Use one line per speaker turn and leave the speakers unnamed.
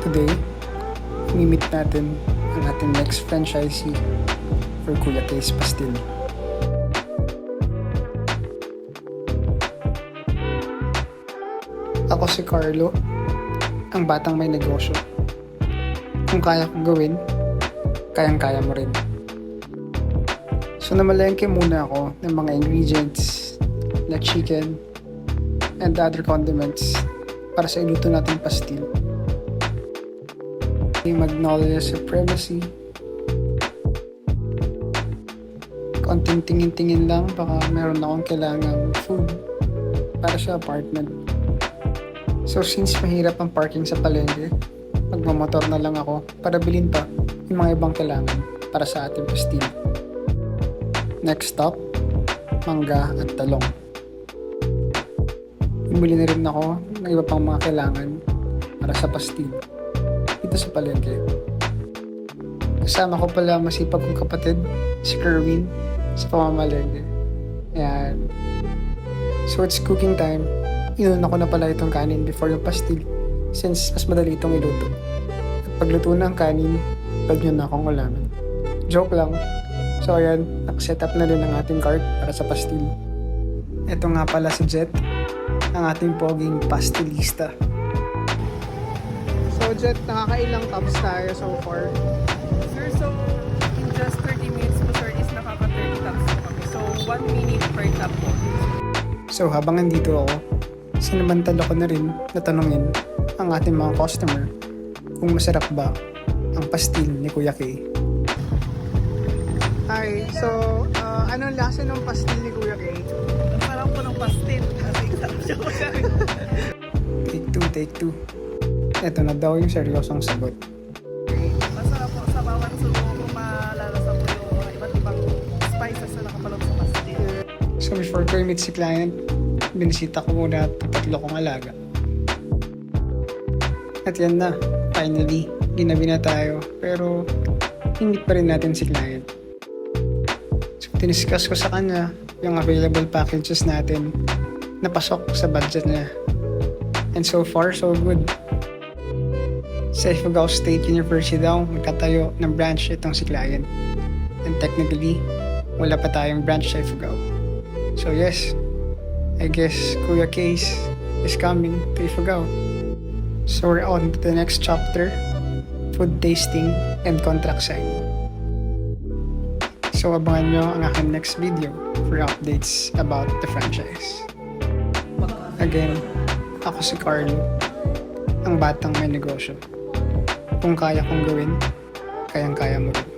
Today, imimit natin ang ating next franchisee for Kuya K's Pastil. Ako si Carlo, ang batang may negosyo. Kung kaya kong gawin, kayang-kaya mo rin. So namalengke muna ako ng mga ingredients na chicken and other condiments para sa iluto nating pastil. Magnolia Supremacy. Konting tingin-tingin lang, baka meron akong kailangang food para sa apartment. So since mahirap ang parking sa palengke, magmamotor na lang ako para bilhin pa yung mga ibang kailangan para sa ating pastil. Next stop, mangga at talong. Bumili na rin ako ng iba pang mga kailangan para sa pastil dito sa palengke. Kasama ko pala masipag kong kapatid, si Kerwin, sa pamamalengke. Ayan. So it's cooking time. Inuna ko na pala itong kanin before yung pastil since mas madali itong iluto. At pagluto na ang kanin, pag nyo na akong ulamin. Joke lang. So ayan, nakaset up na rin ang ating cart para sa pastil. Ito nga pala si Jet, ang ating poging pastilista. So Jet, nakakailang cups tayo so far?
Sir, so in just 30 minutes po sir is nakaka-30 cups po kami. So 1 minute per cup po.
So habang nandito ako, sinamantala ko na rin na tanungin ang ating mga customer kung masarap ba ang pastil ni Kuya K. Hi, so anong lasa ng pastil ni Kuya K?
Ang sarap po ng pastil. Kasi sarap siya po siya.
Take two. Ito na daw yung seryosong sagot.
Masarap po sa bawat subo kung malalasa po yung mga iba't ibang spices na nakapalog sa pastil.
So before ko i-meet si client, binisita ko muna at tatlo kong alaga. At yan na, finally, ginabi na tayo. Pero hindi pa rin natin si client. So tiniscuss ko sa kanya yung available packages natin na pasok sa budget niya. And so far, so good. Sa Ifugao State University daw, magtatayo ng branch itong si client. And technically, wala pa tayong branch sa Ifugao. So yes, I guess Kuya K's is coming to Ifugao. So we're on to the next chapter, food tasting and contract signing. So abangan nyo ang aking next video for updates about the franchise. Again, ako si Carlo, ang batang may negosyo. Kung kaya kong gawin, kayang-kaya mo rin.